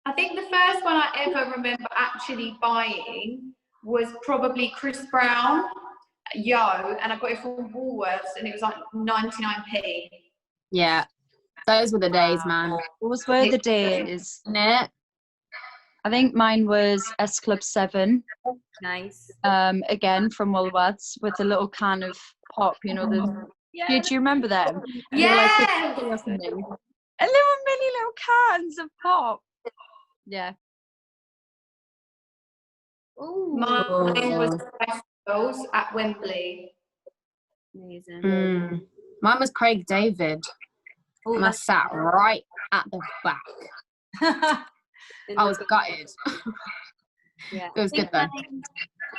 I think the first one I ever remember actually buying was probably Chris Brown, Yo, and I got it from Woolworths, and it was like 99p. Yeah, those were the days, man. Those were the days. Isn't I think mine was S Club 7. Nice. Again from Woolworths with a little can of pop, you know, do you remember them? Yeah. A little mini little cans of pop. Yeah. Oh, Mine was festivals at Wembley. amazing. Mine was Craig David. Oh, And I sat right at the back. I was gutted. Yeah. It was good though. I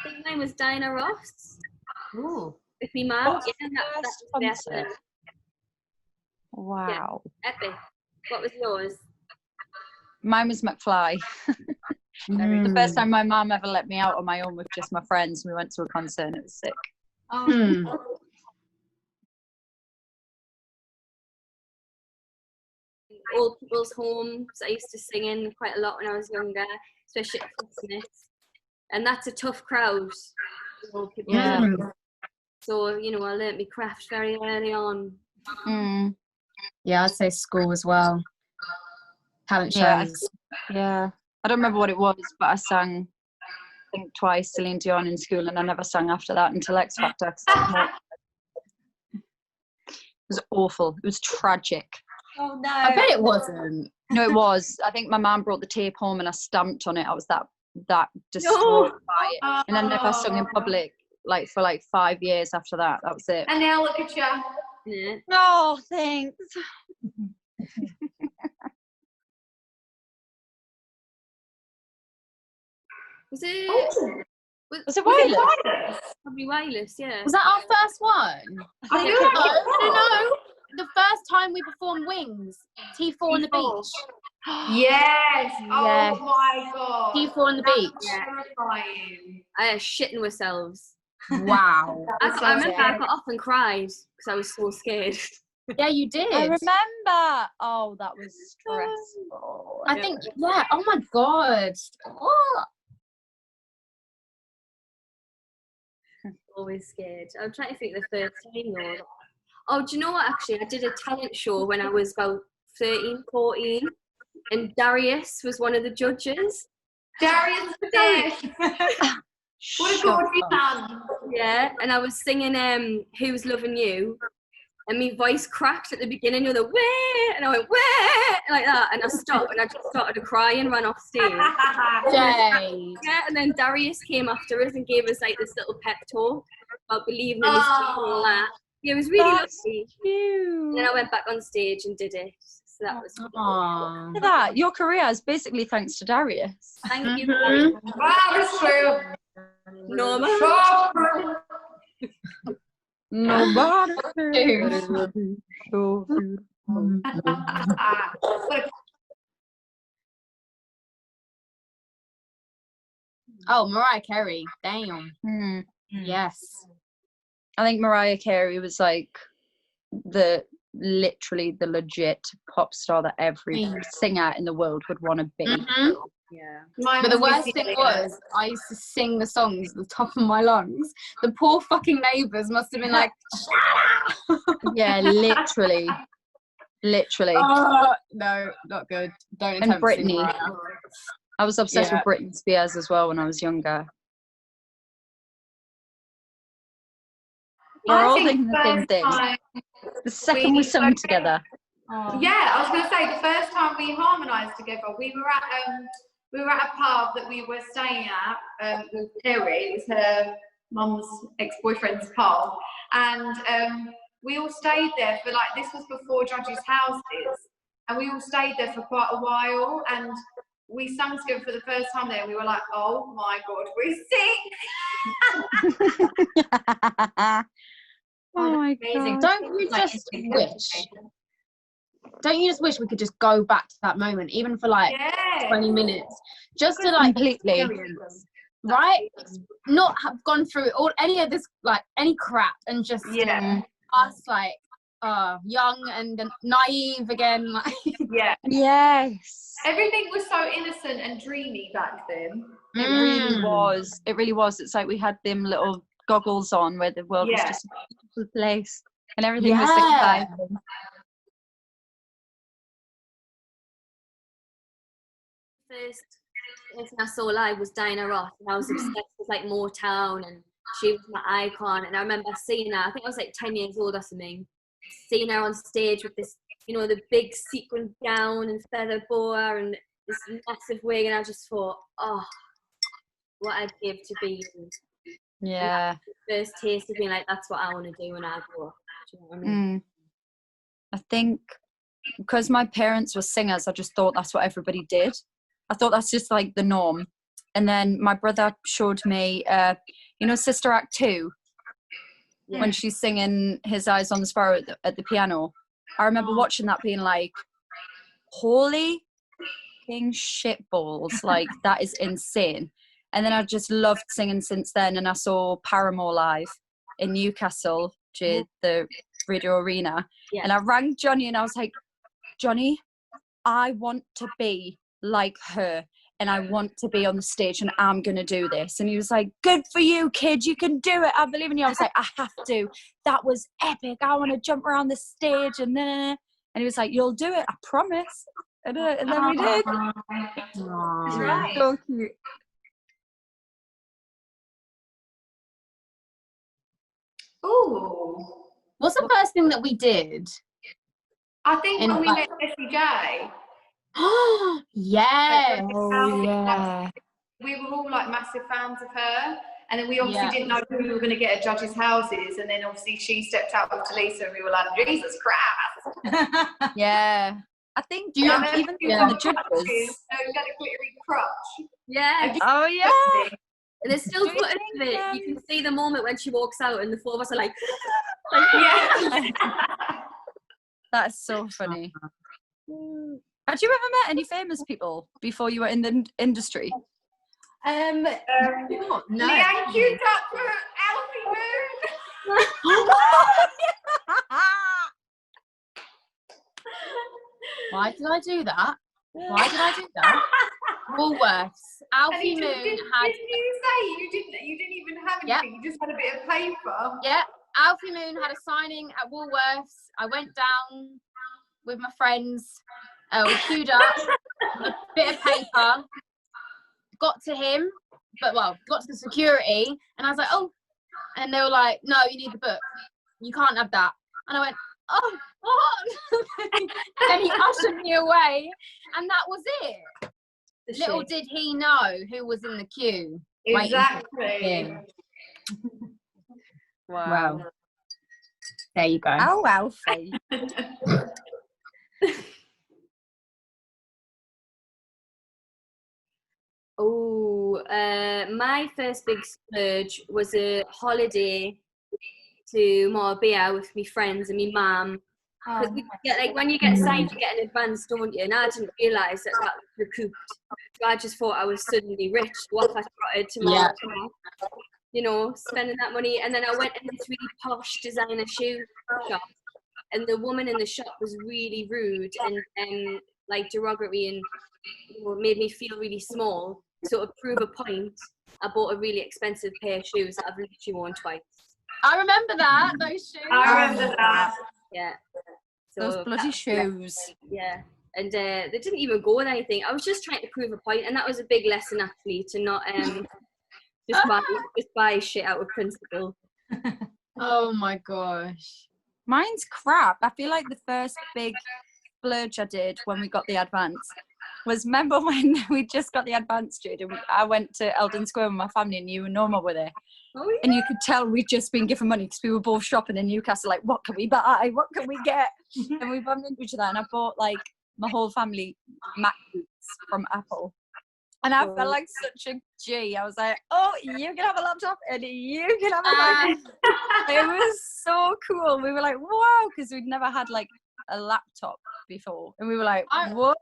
think mine was Diana Ross. Ooh. With me mum. What's Yeah, the that's first the concert? Wow. epic. What was yours? Mine was McFly. The first time my mum ever let me out on my own with just my friends, we went to a concert and it was sick. Old people's homes. I used to sing in quite a lot when I was younger, especially at Christmas. And that's a tough crowd. Old people's Yeah. homes. So, you know, I learnt my craft very early on. Yeah, I'd say school as well. Talent Yeah, shows. Yeah. I don't remember what it was, but I sang, I think, twice Celine Dion in school, and I never sang after that until X Factor. It was awful. It was tragic. Oh no. I bet it wasn't. No, it was. I think my mum brought the tape home and I stamped on it. I was that destroyed by it. And I never sung in public for 5 years after that. That was it. And now look at you. Yeah. Oh, thanks. Was it? Oh, Was it Wireless? Probably Wireless, yeah. Was that our first one? I feel like it No. The first time we performed Wings, T4 on the beach. Yes. Yes. Oh my god. T4 on the beach. Terrifying. I was shitting ourselves. Wow. I remember I got up and cried because I was so scared. Yeah, you did. I remember. Oh, that was stressful. I think, yeah. Oh my god. Oh. Always scared. I'm trying to think the first time though. Oh, do you know what? Actually, I did a talent show when I was about 13, 14, and Darius was one of the judges. Darius Dash. What a gorgeous man. Yeah, and I was singing Who's Loving You, and my voice cracked at the beginning, you know, the wah, and I went wah, like that, and I stopped, and I just started to cry and ran off stage. Jade. Yeah, and then Darius came after us and gave us like this little pep talk about believing in yourself and all that. Yeah, it was really lovely. Cute. And then I went back on stage and did it. So that was Aww. Look at that. Your career is basically thanks to Darius. Thank you. Wow, that's true. Norma. Nobody. Oh, Mariah Carey. Damn. Yes. I think Mariah Carey was like literally the legit pop star that every singer in the world would want to be. Yeah. But the worst thing was, I used to sing the songs at the top of my lungs. The poor fucking neighbours must have been like, Yeah, literally. oh, no, not good. Don't And attempt to sing Britney. Mariah. I was obsessed with Britney Spears as well when I was younger. We're all thinking the same thing. The second we sung together. Yeah, I was going to say the first time we harmonised together, we were at a pub that we were staying at with Terry. It was her mum's ex-boyfriend's pub, and we all stayed there for this was before Judges' Houses, and we all stayed there for quite a while, and we sang together for the first time there, and we were like, oh my god, we're sick. Oh my Amazing. god. Don't you just wish we could just go back to that moment, even for 20 minutes, just to Completely. experience, right? Not have gone through any of this, any crap, and just us young and naive again. Like, Yeah. Yes. Everything was so innocent and dreamy back then. It really was. It really was. It's like we had them little goggles on where the world was Yeah. just a beautiful place and everything was exciting. First person I saw live was Diana Ross, and I was obsessed with like Motown, and she was my icon. And I remember seeing her. I think I was like 10 years old or something. Seeing her on stage with this, you know, the big sequin gown and feather boa and this massive wig, and I just thought, oh, what I'd give to be Yeah. first taste of being like, that's what I want to do when I grow up. Do you know what I mean? I think because my parents were singers, I just thought that's what everybody did. I thought that's just like the norm. And then my brother showed me, you know, Sister Act 2, when she's singing His Eyes on the Sparrow at the piano. I remember watching that being like, holy king shitballs, like that is insane. And then I just loved singing since then. And I saw Paramore live in Newcastle, the Radio Arena. Yeah. And I rang Johnny and I was like, Johnny, I want to be like her and I want to be on the stage and I'm going to do this. And he was like, good for you, kid. You can do it. I believe in you. I was like, I have to. That was epic. I want to jump around the stage. And then, and he was like, you'll do it. I promise. And then we did. That's right. So cute. Ooh. what's the first thing that we did? I think And when we like- met Jessie J, Yes. Oh, yeah. we were all like massive fans of her. And then we obviously Yeah. didn't know who we were going to get at judges' houses. And then obviously she stepped out with Talisa and we were like, Jesus Christ. Yeah. I think Do you And then even we from were the watching, judges. we had a glittery crutch. Yeah. Oh, yeah. And there's still Do you footage of think, it. You can see the moment when she walks out and the four of us are like, Yeah. That's so funny. Had you ever met any famous people before you were in the industry? No. Leanne Q-Tut, Alfie Moon. Why did I do that? Woolworths. Alfie And Moon didn't had. you say you didn't even have Yeah. anything? You just had a bit of paper. Yeah, Alfie Moon had a signing at Woolworths. I went down with my friends. We queued up, a bit of paper, got to him, got to the security, and I was like, oh, and they were like, no, you need the book. You can't have that. And I went, oh, what? Then he ushered me away, and that was it. Little did he know who was in the queue. Exactly. Wow. There you go. Oh, Alfie. oh, my first big splurge was a holiday to Marbella with my friends and my mum. Because we get, like, when you get signed, you get in advance, don't you? And I didn't realise that was recouped. So I just thought I was suddenly rich. What I trotted to Marbella, you know, spending that money. And then I went in this really posh designer shoe shop, and the woman in the shop was really rude and like derogatory, and you know, made me feel really small. So to prove a point, I bought a really expensive pair of shoes that I've literally worn twice. I remember that, those shoes. I remember that. Yeah. So Those bloody shoes. Yeah. And they didn't even go with anything. I was just trying to prove a point, and that was a big lesson actually, to not just buy shit out of principle. Oh my gosh. Mine's crap. I feel like the first big splurge I did when we got the advance was, remember when we just got the advance, Jude, and I went to Eldon Square with my family and you and Norma were there. Oh, yeah. And you could tell we'd just been given money because we were both shopping in Newcastle, like, what can we buy? What can we get? And we bumped into each other, and I bought, like, my whole family Mac boots from Apple. And I felt like such a G. I was like, oh, you can have a laptop and you can have a Mac. It was so cool. We were like, wow, because we'd never had, like, a laptop before. And we were like, what?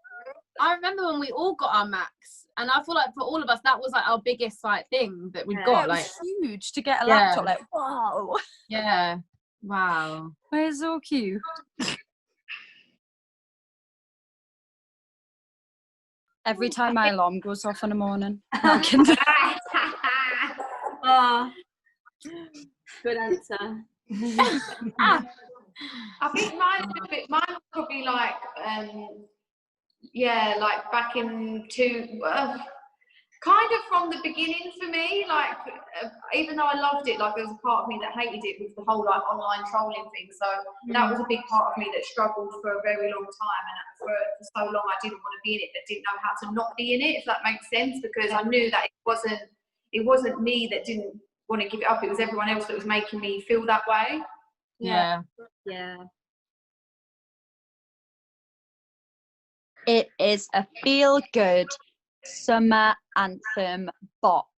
I remember when we all got our Macs, and I feel like for all of us, that was like our biggest like thing that we've got. It Like was huge to get a laptop. Like, wow. Yeah. Wow. It's so cute. Every time my alarm goes off in the morning. No, I'm kidding. Oh, good answer. I think mine's probably like, yeah, like back kind of from the beginning for me, like even though I loved it, like there was a part of me that hated it with the whole like online trolling thing. So that was a big part of me that struggled for a very long time, and for so long I didn't want to be in it, but didn't know how to not be in it, if that makes sense, because I knew that it wasn't me that didn't want to give it up, it was everyone else that was making me feel that way. Yeah. It is a feel-good summer anthem bop.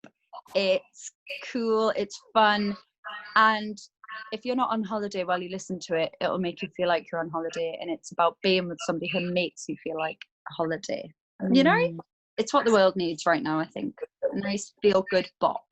It's cool, it's fun, and if you're not on holiday while you listen to it, it'll make you feel like you're on holiday, and it's about being with somebody who makes you feel like a holiday. You know? It's what the world needs right now, I think. A nice feel-good bop.